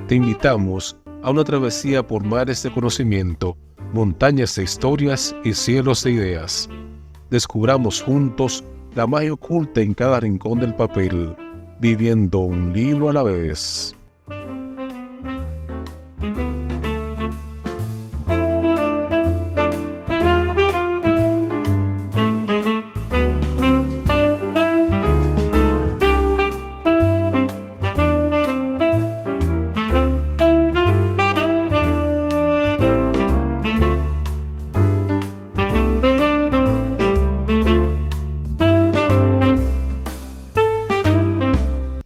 Te invitamos a una travesía por mares de conocimiento, montañas de historias y cielos de ideas. Descubramos juntos la magia oculta en cada rincón del papel, viviendo un libro a la vez.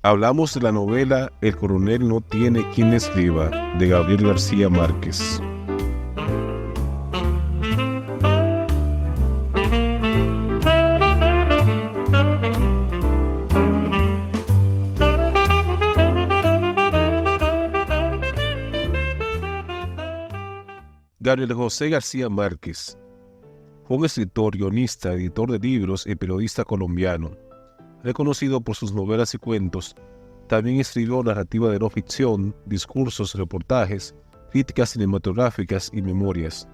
Hablamos de la novela El coronel no tiene quien escriba, de Gabriel García Márquez. Gabriel José García Márquez fue un escritor, guionista, editor de libros y periodista colombiano. Reconocido por sus novelas y cuentos, también escribió narrativa de no ficción, discursos, reportajes, críticas cinematográficas y memorias.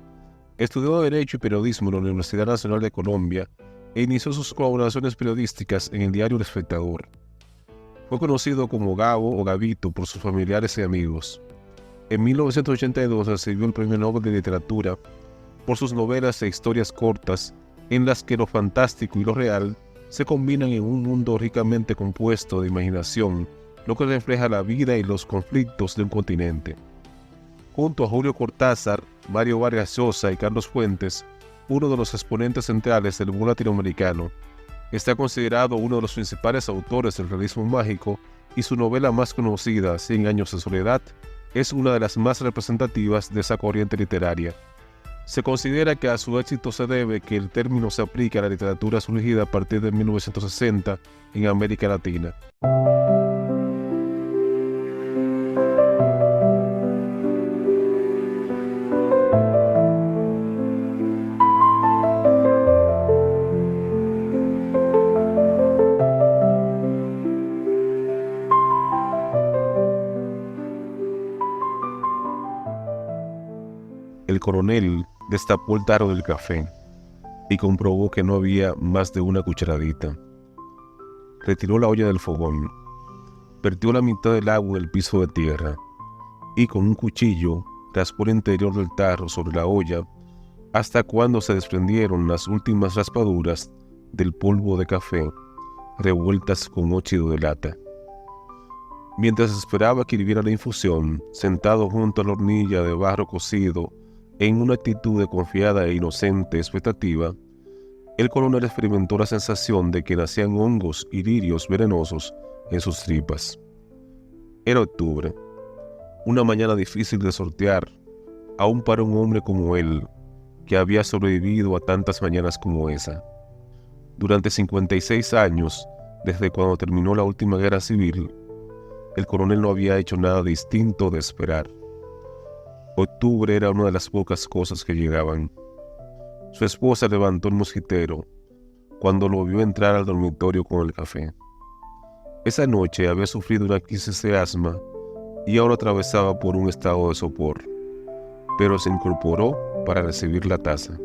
Estudió Derecho y Periodismo en la Universidad Nacional de Colombia e inició sus colaboraciones periodísticas en el diario El Espectador. Fue conocido como Gabo o Gabito por sus familiares y amigos. En 1982 recibió el Premio Nobel de Literatura por sus novelas e historias cortas en las que lo fantástico y lo real se combinan en un mundo ricamente compuesto de imaginación, lo que refleja la vida y los conflictos de un continente. Junto a Julio Cortázar, Mario Vargas Llosa y Carlos Fuentes, uno de los exponentes centrales del mundo latinoamericano, está considerado uno de los principales autores del realismo mágico y su novela más conocida, Cien años de soledad, es una de las más representativas de esa corriente literaria. Se considera que a su éxito se debe que el término se aplica a la literatura surgida a partir de 1960 en América Latina. El coronel destapó el tarro del café y comprobó que no había más de una cucharadita. Retiró la olla del fogón, vertió la mitad del agua en el piso de tierra y con un cuchillo raspó el interior del tarro sobre la olla hasta cuando se desprendieron las últimas raspaduras del polvo de café revueltas con óxido de lata. Mientras esperaba que hirviera la infusión, sentado junto a la hornilla de barro cocido, en una actitud de confiada e inocente expectativa, el coronel experimentó la sensación de que nacían hongos y lirios venenosos en sus tripas. Era octubre, una mañana difícil de sortear, aún para un hombre como él, que había sobrevivido a tantas mañanas como esa. Durante 56 años, desde cuando terminó la última guerra civil, el coronel no había hecho nada distinto de esperar. Octubre era una de las pocas cosas que llegaban. Su esposa levantó el mosquitero cuando lo vio entrar al dormitorio con el café. Esa noche había sufrido una crisis de asma y ahora atravesaba por un estado de sopor, pero se incorporó para recibir la taza.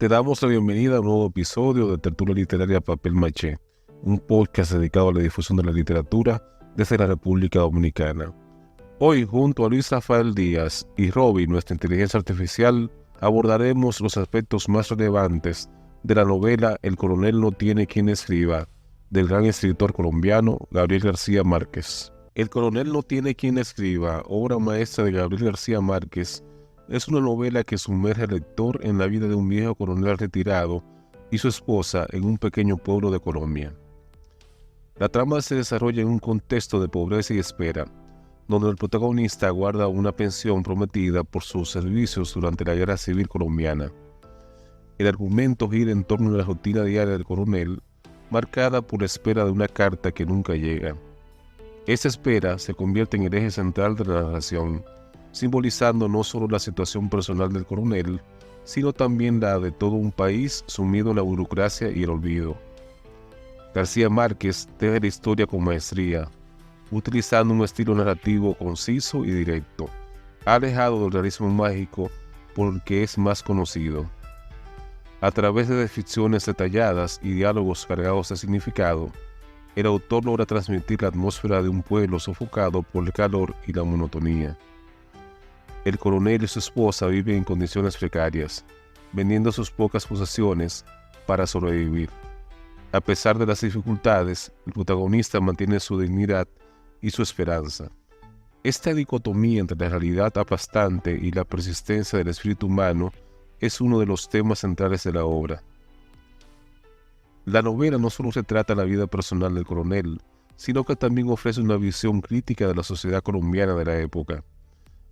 Te damos la bienvenida a un nuevo episodio de Tertulia Literaria Papel Maché, un podcast dedicado a la difusión de la literatura desde la República Dominicana. Hoy, junto a Luis Rafael Díaz y Robin, nuestra inteligencia artificial, abordaremos los aspectos más relevantes de la novela El coronel no tiene quien escriba, del gran escritor colombiano Gabriel García Márquez. El coronel no tiene quien escriba, obra maestra de Gabriel García Márquez, es una novela que sumerge al lector en la vida de un viejo coronel retirado y su esposa en un pequeño pueblo de Colombia. La trama se desarrolla en un contexto de pobreza y espera, donde el protagonista guarda una pensión prometida por sus servicios durante la Guerra Civil colombiana. El argumento gira en torno a la rutina diaria del coronel, marcada por la espera de una carta que nunca llega. Esa espera se convierte en el eje central de la narración, simbolizando no solo la situación personal del coronel, sino también la de todo un país sumido en la burocracia y el olvido. García Márquez teje la historia con maestría, utilizando un estilo narrativo conciso y directo, alejado del realismo mágico porque es más conocido. A través de descripciones detalladas y diálogos cargados de significado, el autor logra transmitir la atmósfera de un pueblo sofocado por el calor y la monotonía. El coronel y su esposa viven en condiciones precarias, vendiendo sus pocas posesiones para sobrevivir. A pesar de las dificultades, el protagonista mantiene su dignidad y su esperanza. Esta dicotomía entre la realidad aplastante y la persistencia del espíritu humano es uno de los temas centrales de la obra. La novela no solo retrata la vida personal del coronel, sino que también ofrece una visión crítica de la sociedad colombiana de la época.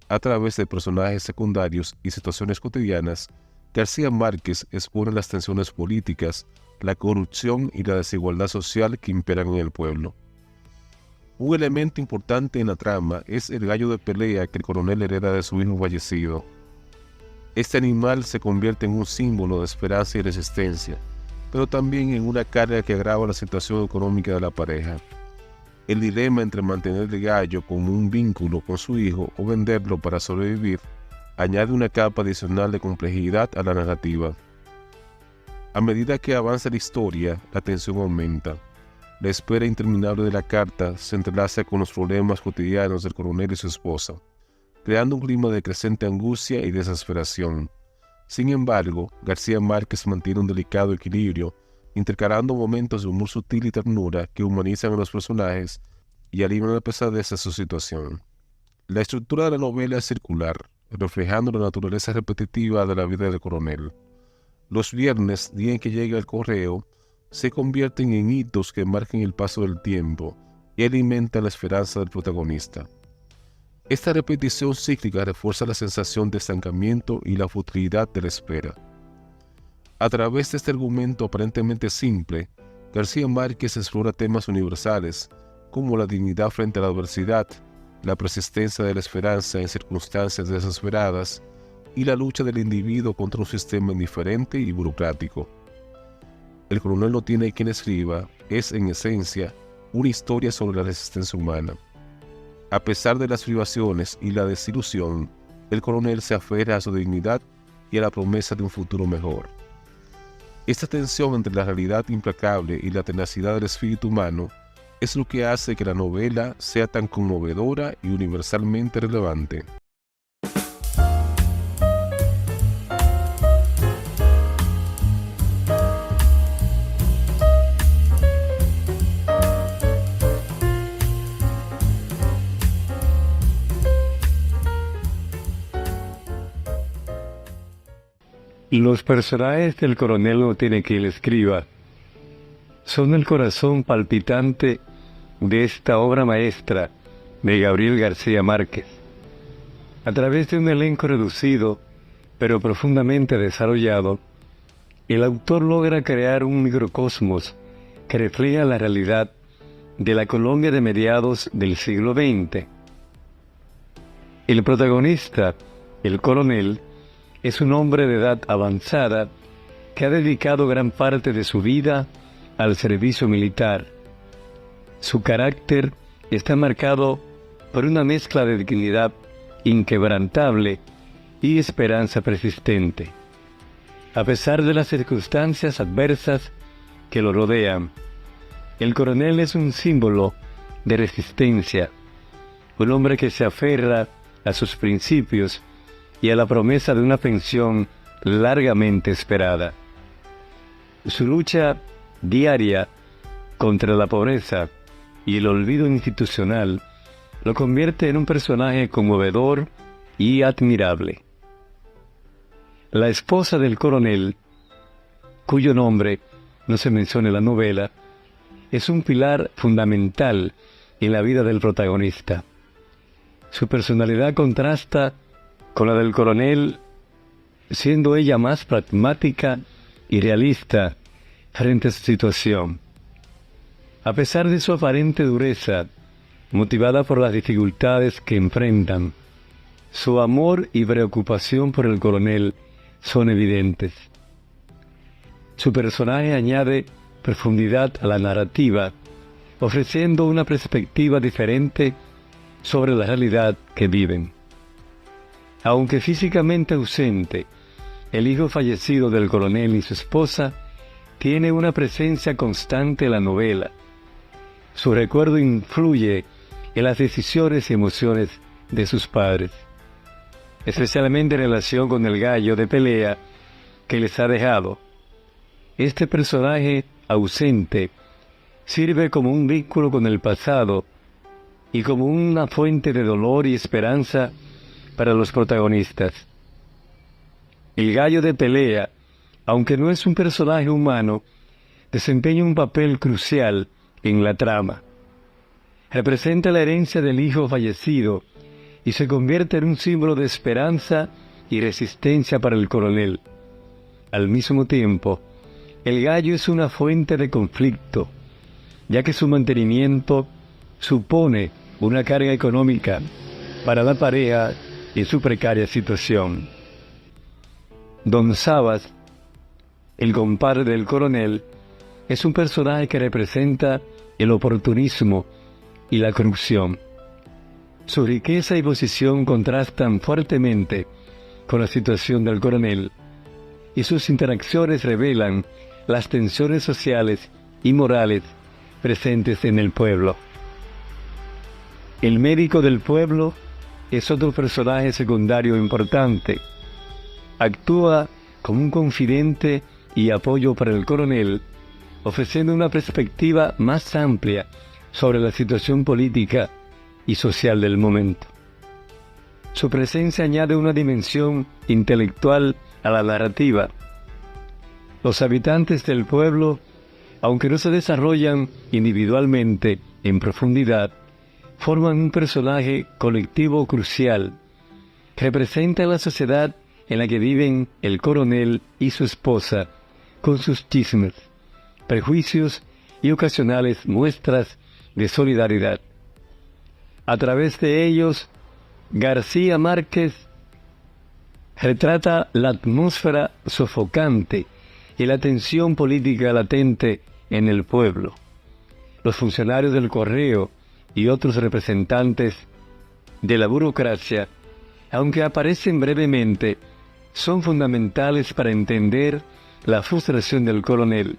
A través de personajes secundarios y situaciones cotidianas, García Márquez expone las tensiones políticas, la corrupción y la desigualdad social que imperan en el pueblo. Un elemento importante en la trama es el gallo de pelea que el coronel hereda de su hijo fallecido. Este animal se convierte en un símbolo de esperanza y resistencia, pero también en una carga que agrava la situación económica de la pareja. El dilema entre mantener el gallo como un vínculo con su hijo o venderlo para sobrevivir añade una capa adicional de complejidad a la narrativa. A medida que avanza la historia, la tensión aumenta. La espera interminable de la carta se entrelaza con los problemas cotidianos del coronel y su esposa, creando un clima de creciente angustia y desesperación. Sin embargo, García Márquez mantiene un delicado equilibrio, intercalando momentos de humor sutil y ternura que humanizan a los personajes y alivian la pesadez de su situación. La estructura de la novela es circular, reflejando la naturaleza repetitiva de la vida del coronel. Los viernes, día en que llega el correo, se convierten en hitos que marcan el paso del tiempo y alimentan la esperanza del protagonista. Esta repetición cíclica refuerza la sensación de estancamiento y la futilidad de la espera. A través de este argumento aparentemente simple, García Márquez explora temas universales como la dignidad frente a la adversidad, la persistencia de la esperanza en circunstancias desesperadas y la lucha del individuo contra un sistema indiferente y burocrático. El coronel no tiene quien escriba es, en esencia, una historia sobre la resistencia humana. A pesar de las privaciones y la desilusión, el coronel se aferra a su dignidad y a la promesa de un futuro mejor. Esta tensión entre la realidad implacable y la tenacidad del espíritu humano es lo que hace que la novela sea tan conmovedora y universalmente relevante. Los personajes del coronel no tiene quien le escriba. Son el corazón palpitante de esta obra maestra de Gabriel García Márquez. A través de un elenco reducido, pero profundamente desarrollado, el autor logra crear un microcosmos que refleja la realidad de la Colombia de mediados del siglo XX. El protagonista, el coronel, es un hombre de edad avanzada que ha dedicado gran parte de su vida al servicio militar. Su carácter está marcado por una mezcla de dignidad inquebrantable y esperanza persistente. A pesar de las circunstancias adversas que lo rodean, el coronel es un símbolo de resistencia, un hombre que se aferra a sus principios y a la promesa de una pensión largamente esperada. Su lucha diaria contra la pobreza y el olvido institucional lo convierte en un personaje conmovedor y admirable. La esposa del coronel, cuyo nombre no se menciona en la novela, es un pilar fundamental en la vida del protagonista. Su personalidad contrasta con la del coronel siendo ella más pragmática y realista frente a su situación. A pesar de su aparente dureza, motivada por las dificultades que enfrentan, su amor y preocupación por el coronel son evidentes. Su personaje añade profundidad a la narrativa, ofreciendo una perspectiva diferente sobre la realidad que viven. Aunque físicamente ausente, el hijo fallecido del coronel y su esposa tiene una presencia constante en la novela. Su recuerdo influye en las decisiones y emociones de sus padres, especialmente en relación con el gallo de pelea que les ha dejado. Este personaje ausente sirve como un vínculo con el pasado y como una fuente de dolor y esperanza para los protagonistas. El gallo de pelea, aunque no es un personaje humano, desempeña un papel crucial en la trama. Representa la herencia del hijo fallecido y se convierte en un símbolo de esperanza y resistencia para el coronel. Al mismo tiempo, el gallo es una fuente de conflicto, ya que su mantenimiento supone una carga económica para la pareja en su precaria situación. Don Sabas, el compadre del coronel, es un personaje que representa el oportunismo y la corrupción. Su riqueza y posición contrastan fuertemente con la situación del coronel, y sus interacciones revelan las tensiones sociales y morales presentes en el pueblo. El médico del pueblo es otro personaje secundario importante. Actúa como un confidente y apoyo para el coronel, ofreciendo una perspectiva más amplia sobre la situación política y social del momento. Su presencia añade una dimensión intelectual a la narrativa. Los habitantes del pueblo, aunque no se desarrollan individualmente en profundidad, forman un personaje colectivo crucial que representa la sociedad en la que viven el coronel y su esposa, con sus chismes, prejuicios y ocasionales muestras de solidaridad. A través de ellos, García Márquez retrata la atmósfera sofocante y la tensión política latente en el pueblo. Los funcionarios del correo y otros representantes de la burocracia, aunque aparecen brevemente, son fundamentales para entender la frustración del coronel.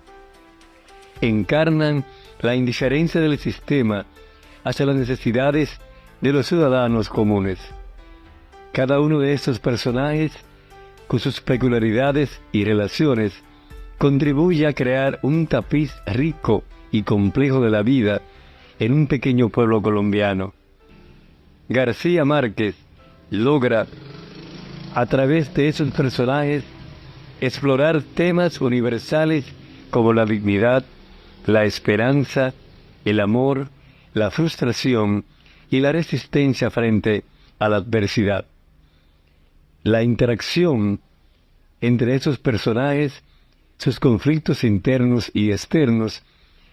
Encarnan la indiferencia del sistema hacia las necesidades de los ciudadanos comunes. Cada uno de estos personajes, con sus peculiaridades y relaciones, contribuye a crear un tapiz rico y complejo de la vida en un pequeño pueblo colombiano. García Márquez logra, a través de esos personajes, explorar temas universales como la dignidad, la esperanza, el amor, la frustración y la resistencia frente a la adversidad. La interacción entre esos personajes, sus conflictos internos y externos,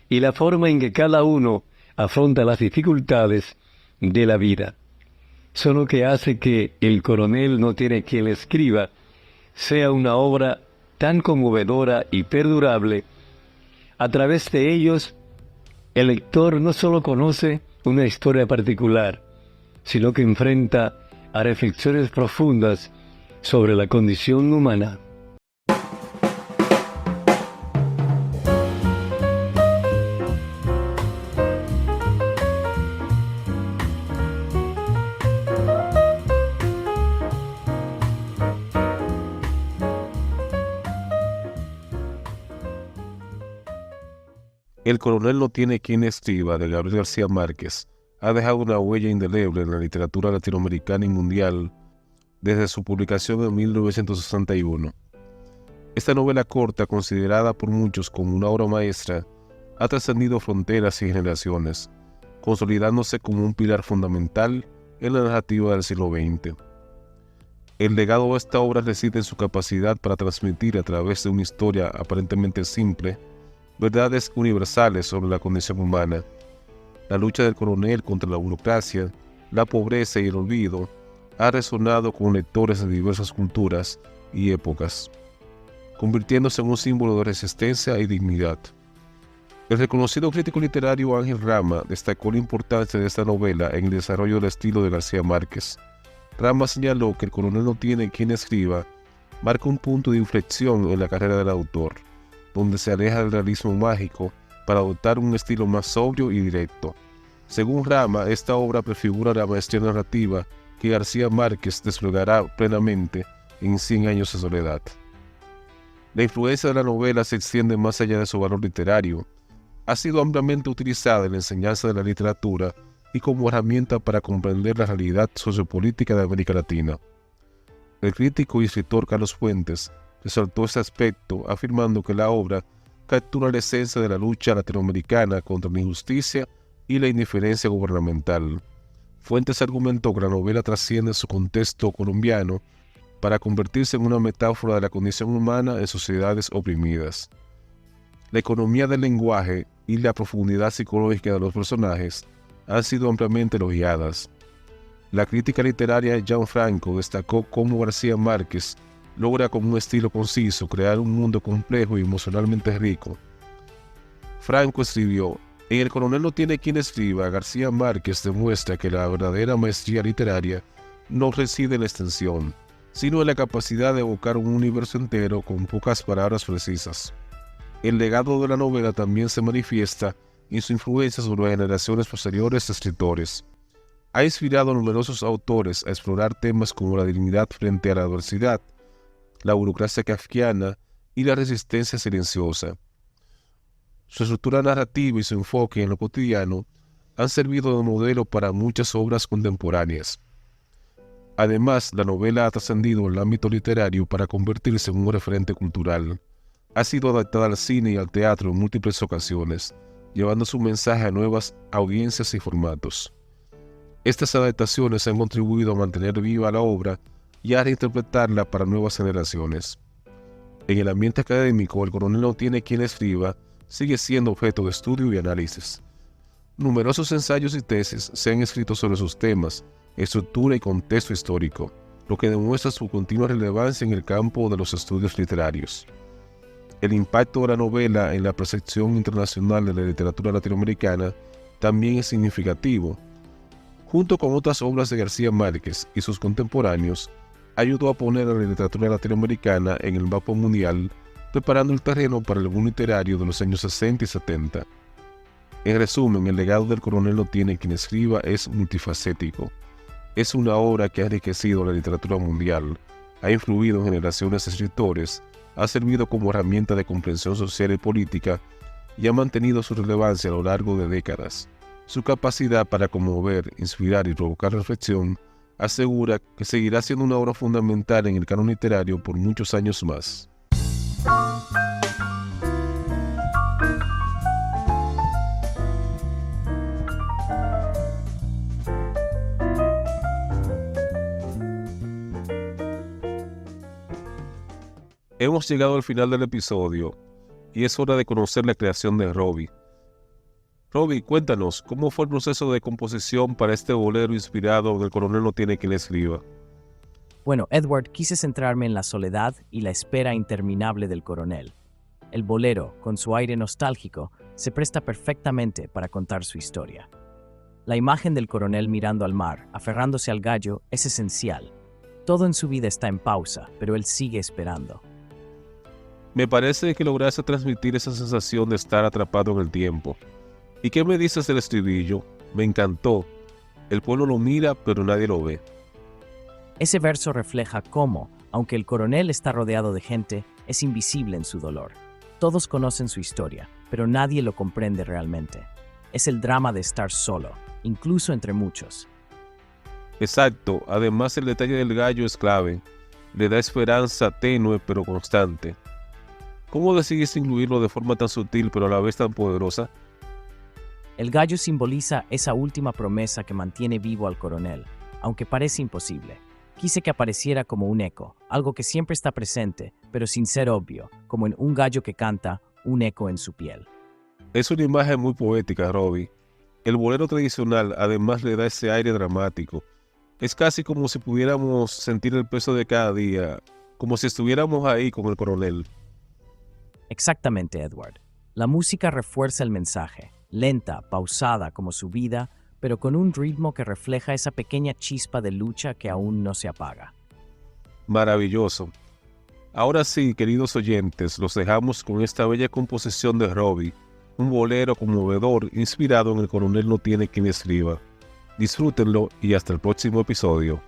y la forma en que cada uno afronta las dificultades de la vida, son lo que hace que El coronel no tiene quien le escriba sea una obra tan conmovedora y perdurable. A través de ellos, el lector no solo conoce una historia particular, sino que enfrenta a reflexiones profundas sobre la condición humana. El coronel no tiene quien escriba, de Gabriel García Márquez, ha dejado una huella indeleble en la literatura latinoamericana y mundial desde su publicación en 1961. Esta novela corta, considerada por muchos como una obra maestra, ha trascendido fronteras y generaciones, consolidándose como un pilar fundamental en la narrativa del siglo XX. El legado de esta obra reside en su capacidad para transmitir a través de una historia aparentemente simple, verdades universales sobre la condición humana. La lucha del coronel contra la burocracia, la pobreza y el olvido ha resonado con lectores de diversas culturas y épocas, convirtiéndose en un símbolo de resistencia y dignidad. El reconocido crítico literario Ángel Rama destacó la importancia de esta novela en el desarrollo del estilo de García Márquez. Rama señaló que El coronel no tiene quien escriba marca un punto de inflexión en la carrera del autor, donde se aleja del realismo mágico para adoptar un estilo más sobrio y directo. Según Rama, esta obra prefigura la maestría narrativa que García Márquez desplegará plenamente en 100 años de soledad. La influencia de la novela se extiende más allá de su valor literario. Ha sido ampliamente utilizada en la enseñanza de la literatura y como herramienta para comprender la realidad sociopolítica de América Latina. El crítico y escritor Carlos Fuentes resaltó este aspecto afirmando que la obra captura la esencia de la lucha latinoamericana contra la injusticia y la indiferencia gubernamental. Fuentes argumentó que la novela trasciende su contexto colombiano para convertirse en una metáfora de la condición humana en sociedades oprimidas. La economía del lenguaje y la profundidad psicológica de los personajes han sido ampliamente elogiadas. La crítica literaria Gianfranco destacó cómo García Márquez logra con un estilo conciso crear un mundo complejo y emocionalmente rico. Franco escribió: en El coronel no tiene quien escriba, García Márquez demuestra que la verdadera maestría literaria no reside en la extensión, sino en la capacidad de evocar un universo entero con pocas palabras precisas. El legado de la novela también se manifiesta en su influencia sobre las generaciones posteriores de escritores. Ha inspirado a numerosos autores a explorar temas como la dignidad frente a la adversidad, la burocracia kafkiana y la resistencia silenciosa. Su estructura narrativa y su enfoque en lo cotidiano han servido de modelo para muchas obras contemporáneas. Además, la novela ha trascendido el ámbito literario para convertirse en un referente cultural. Ha sido adaptada al cine y al teatro en múltiples ocasiones, llevando su mensaje a nuevas audiencias y formatos. Estas adaptaciones han contribuido a mantener viva la obra y a reinterpretarla para nuevas generaciones. En el ambiente académico, El coronel no tiene quien escriba sigue siendo objeto de estudio y análisis. Numerosos ensayos y tesis se han escrito sobre sus temas, estructura y contexto histórico, lo que demuestra su continua relevancia en el campo de los estudios literarios. El impacto de la novela en la percepción internacional de la literatura latinoamericana también es significativo. Junto con otras obras de García Márquez y sus contemporáneos, ayudó a poner a la literatura latinoamericana en el mapa mundial, preparando el terreno para el boom literario de los años 60 y 70. En resumen, el legado del coronel no tiene quien escriba es multifacético. Es una obra que ha enriquecido la literatura mundial, ha influido en generaciones de escritores, ha servido como herramienta de comprensión social y política y ha mantenido su relevancia a lo largo de décadas. Su capacidad para conmover, inspirar y provocar reflexión asegura que seguirá siendo una obra fundamental en el canon literario por muchos años más. Hemos llegado al final del episodio y es hora de conocer la creación de Robbie. Robbie, cuéntanos, ¿cómo fue el proceso de composición para este bolero inspirado del coronel no tiene quien le escriba? Bueno, Edward, quise centrarme en la soledad y la espera interminable del coronel. El bolero, con su aire nostálgico, se presta perfectamente para contar su historia. La imagen del coronel mirando al mar, aferrándose al gallo, es esencial. Todo en su vida está en pausa, pero él sigue esperando. Me parece que lograste transmitir esa sensación de estar atrapado en el tiempo. ¿Y qué me dices del estribillo? Me encantó. El pueblo lo mira, pero nadie lo ve. Ese verso refleja cómo, aunque el coronel está rodeado de gente, es invisible en su dolor. Todos conocen su historia, pero nadie lo comprende realmente. Es el drama de estar solo, incluso entre muchos. Exacto, además el detalle del gallo es clave. Le da esperanza tenue pero constante. ¿Cómo decidiste incluirlo de forma tan sutil pero a la vez tan poderosa? El gallo simboliza esa última promesa que mantiene vivo al coronel, aunque parece imposible. Quise que apareciera como un eco, algo que siempre está presente, pero sin ser obvio, como en un gallo que canta, un eco en su piel. Es una imagen muy poética, Robbie. El bolero tradicional además le da ese aire dramático. Es casi como si pudiéramos sentir el peso de cada día, como si estuviéramos ahí con el coronel. Exactamente, Edward. La música refuerza el mensaje, lenta, pausada como su vida, pero con un ritmo que refleja esa pequeña chispa de lucha que aún no se apaga. Maravilloso. Ahora sí, queridos oyentes, los dejamos con esta bella composición de Robbie, un bolero conmovedor inspirado en El coronel no tiene quien escriba. Disfrútenlo y hasta el próximo episodio.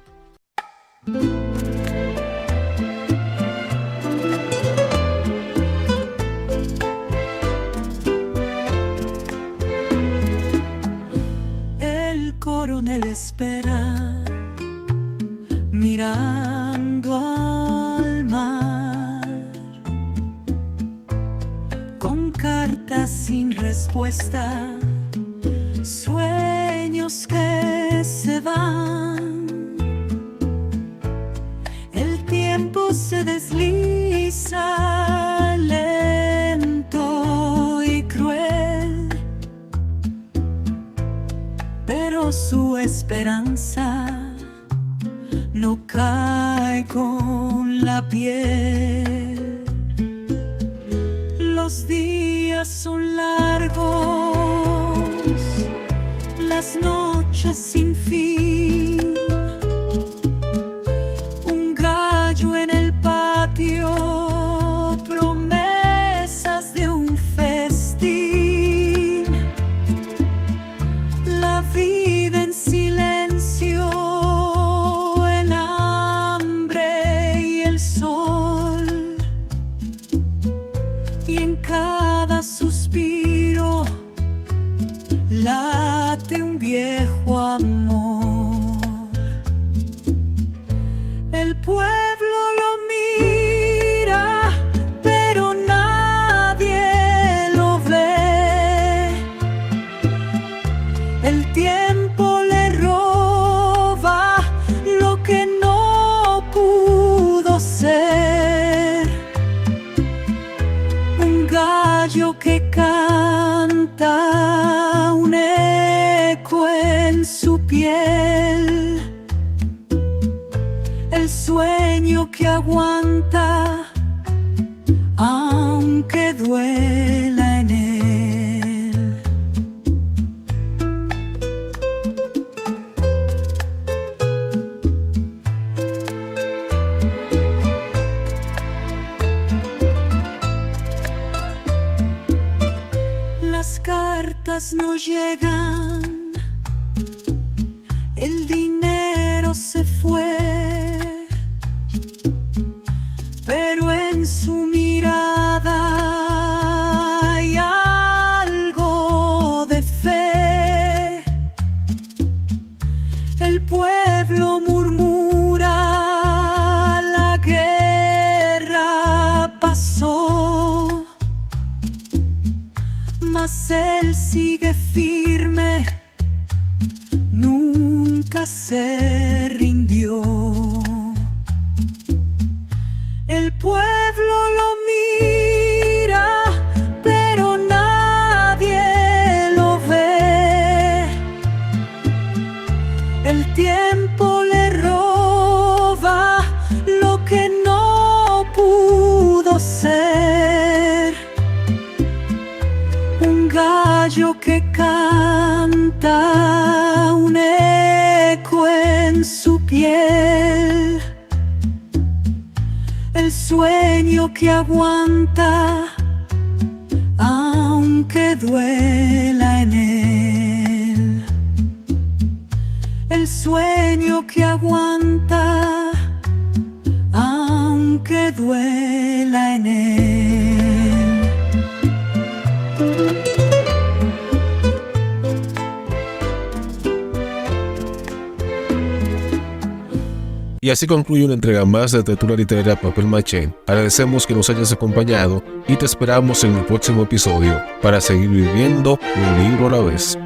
El coronel espera, mirando al mar, con cartas sin respuesta, sueños que se van. El tiempo se desliza lento y cruel, pero su esperanza no cae con la piel. Los días son largos, las noches sin fin. Un gallo en el patio, promesas de un festín. La vida en silencio, el hambre y el sol. Y en cada suspiro late un viejo amor. El pueblo lo mira, pero nadie lo ve. El tiempo le roba lo que no pudo ser. Un gallo que canta, un eco en su piel. El sueño que aguanta, aunque duela en él. Las cartas no llegan, el dinero se fue, pero en su mirada hay algo de fe. El pueblo murmura, la guerra pasó, mas él sigue firme, nunca se rindió. El pueblo lo mira, pero nadie lo ve. El tiempo le roba lo que no pudo ser. Un gallo que canta, un eco en su piel. El sueño que aguanta, aunque duela en él. El sueño que aguanta, aunque duela en él. Y así concluye una entrega más de Tertulia Literaria Papel Maché. Agradecemos que nos hayas acompañado y te esperamos en el próximo episodio para seguir viviendo un libro a la vez.